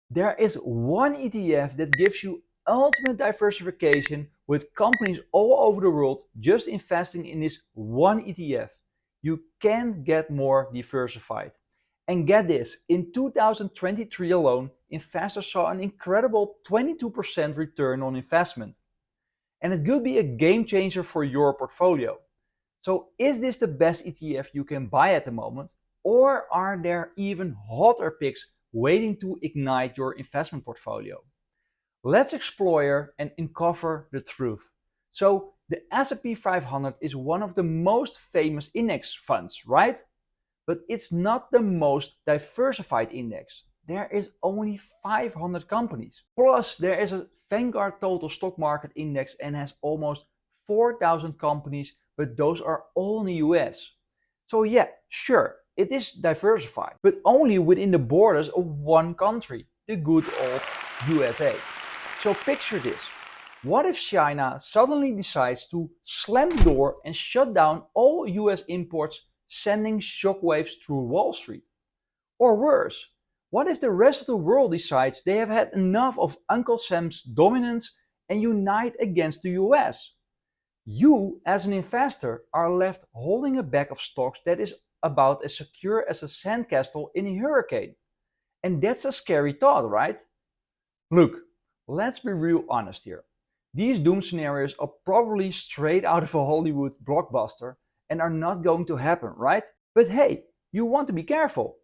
There is one ETF that gives you ultimate diversification with companies all over the world just investing in this one ETF. You can't get more diversified. And get this, in 2023 alone, investors saw an incredible 22% return on investment. And it could be a game changer for your portfolio. So, is this the best ETF you can buy at the moment? Or are there even hotter picks waiting to ignite your investment portfolio? Let's explore and uncover the truth. So, the S&P 500 is one of the most famous index funds, right? But it's not the most diversified index. There is only 500 companies. Plus, there is a Vanguard total stock market index and has almost 4,000 companies, but those are all in the US. So yeah, sure, it is diversified, but only within the borders of one country, the good old USA. So picture this. What if China suddenly decides to slam the door and shut down all US imports, sending shockwaves through Wall Street? Or worse, what if the rest of the world decides they have had enough of Uncle Sam's dominance and unite against the US? You, as an investor, are left holding a bag of stocks that is about as secure as a sandcastle in a hurricane. And that's a scary thought, right? Look, let's be real honest here. These doom scenarios are probably straight out of a Hollywood blockbuster and are not going to happen, right? But hey, you want to be careful.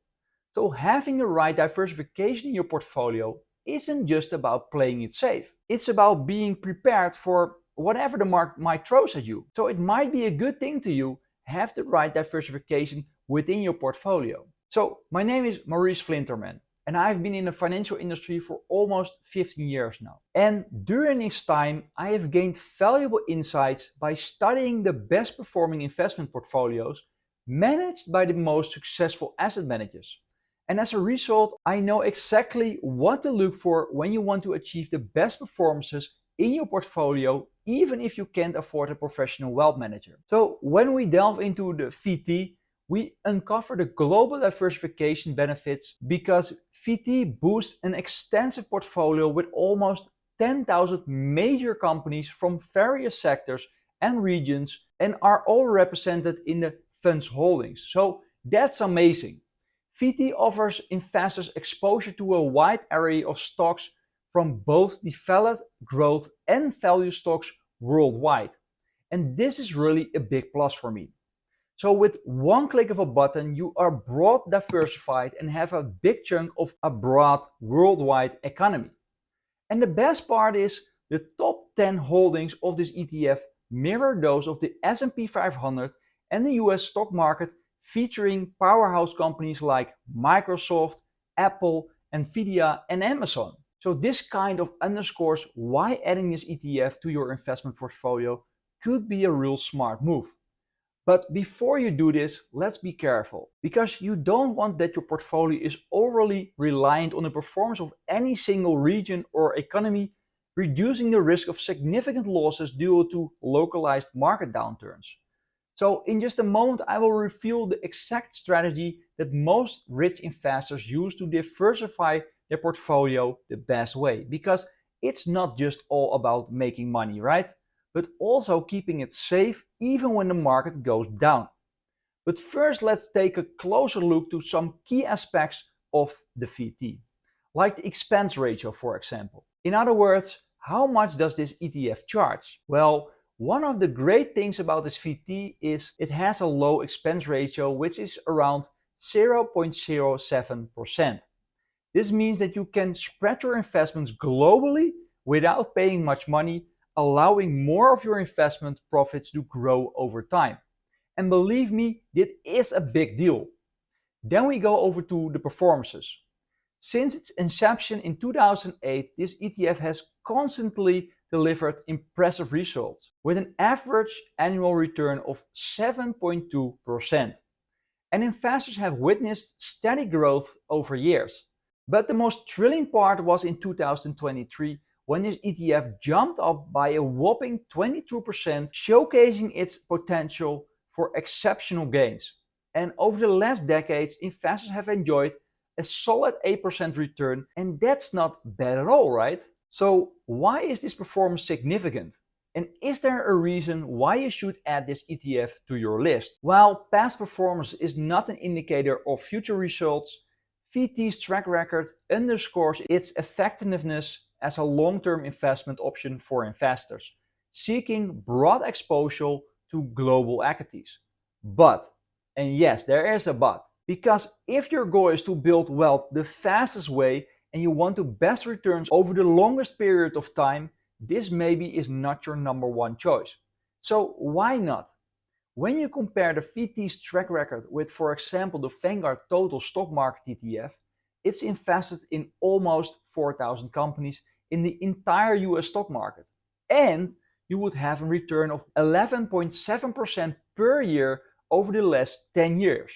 So having the right diversification in your portfolio isn't just about playing it safe. It's about being prepared for whatever the market might throw at you. So it might be a good thing to you have the right diversification within your portfolio. So my name is Maurice Flinterman and I've been in the financial industry for almost 15 years now. And during this time, I have gained valuable insights by studying the best performing investment portfolios managed by the most successful asset managers. And as a result, I know exactly what to look for when you want to achieve the best performances in your portfolio, even if you can't afford a professional wealth manager. So when we delve into the VT, we uncover the global diversification benefits because VT boosts an extensive portfolio with almost 10,000 major companies from various sectors and regions and are all represented in the fund's holdings. So that's amazing. VT offers investors exposure to a wide array of stocks from both developed, growth, and value stocks worldwide. And this is really a big plus for me. So with one click of a button, you are broad diversified and have a big chunk of a broad worldwide economy. And the best part is the top 10 holdings of this ETF mirror those of the S&P 500 and the US stock market, featuring powerhouse companies like Microsoft, Apple, Nvidia, and Amazon. So this kind of underscores why adding this ETF to your investment portfolio could be a real smart move. But before you do this, let's be careful, because you don't want that your portfolio is overly reliant on the performance of any single region or economy, reducing the risk of significant losses due to localized market downturns. So in just a moment, I will reveal the exact strategy that most rich investors use to diversify their portfolio the best way, because it's not just all about making money, right? But also keeping it safe even when the market goes down. But first, let's take a closer look to some key aspects of the VT, like the expense ratio, for example. In other words, how much does this ETF charge? Well, one of the great things about this VT is it has a low expense ratio, which is around 0.07%. This means that you can spread your investments globally without paying much money, allowing more of your investment profits to grow over time. And believe me, this is a big deal. Then we go over to the performances. Since its inception in 2008, this ETF has constantly delivered impressive results with an average annual return of 7.2%. And investors have witnessed steady growth over years. But the most thrilling part was in 2023 when this ETF jumped up by a whopping 22%, showcasing its potential for exceptional gains. And over the last decades, investors have enjoyed a solid 8% return, and that's not bad at all, right? So why is this performance significant? And is there a reason why you should add this ETF to your list? While past performance is not an indicator of future results, VT's track record underscores its effectiveness as a long-term investment option for investors seeking broad exposure to global equities. But, and yes, there is a but, because if your goal is to build wealth the fastest way and you want the best returns over the longest period of time, this maybe is not your number one choice. So why not? When you compare the VT's track record with, for example, the Vanguard Total Stock Market ETF, it's invested in almost 4,000 companies in the entire US stock market. And you would have a return of 11.7% per year over the last 10 years.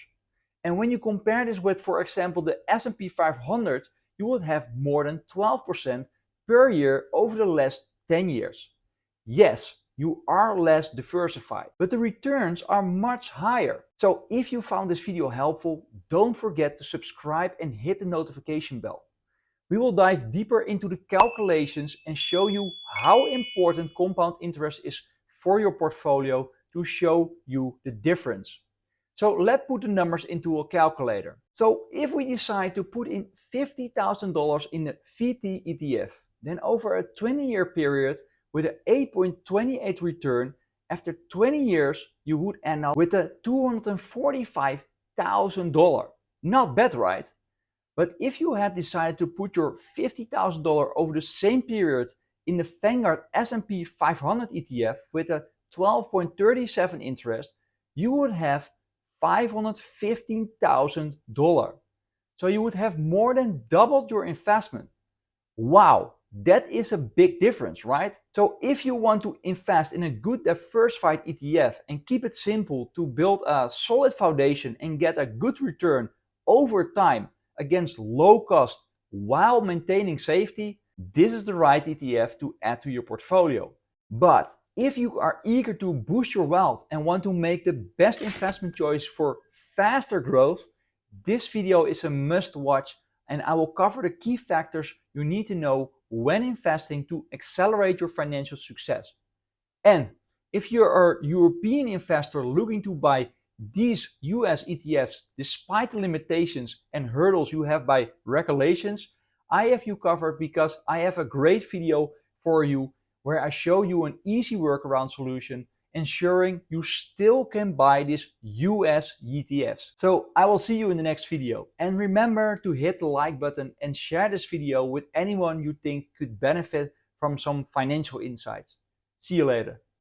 And when you compare this with, for example, the S&P 500, you would have more than 12% per year over the last 10 years. Yes, you are less diversified, but the returns are much higher. So if you found this video helpful, don't forget to subscribe and hit the notification bell. We will dive deeper into the calculations and show you how important compound interest is for your portfolio to show you the difference. So let's put the numbers into a calculator. So if we decide to put in $50,000 in a VT ETF, then over a 20-year period with an 8.28 return, after 20 years you would end up with a $245,000. Not bad, right? But if you had decided to put your $50,000 over the same period in the Vanguard S&P 500 ETF with a 12.37 interest, you would have $515,000. So you would have more than doubled your investment. Wow, that is a big difference, right? So if you want to invest in a good diversified ETF and keep it simple to build a solid foundation and get a good return over time against low cost while maintaining safety, this is the right ETF to add to your portfolio. But if you are eager to boost your wealth and want to make the best investment choice for faster growth, this video is a must watch, and I will cover the key factors you need to know when investing to accelerate your financial success. And if you're a European investor looking to buy these US ETFs despite the limitations and hurdles you have by regulations, I have you covered because I have a great video for you where I show you an easy workaround solution ensuring you still can buy these US ETFs. So I will see you in the next video. And remember to hit the like button and share this video with anyone you think could benefit from some financial insights. See you later.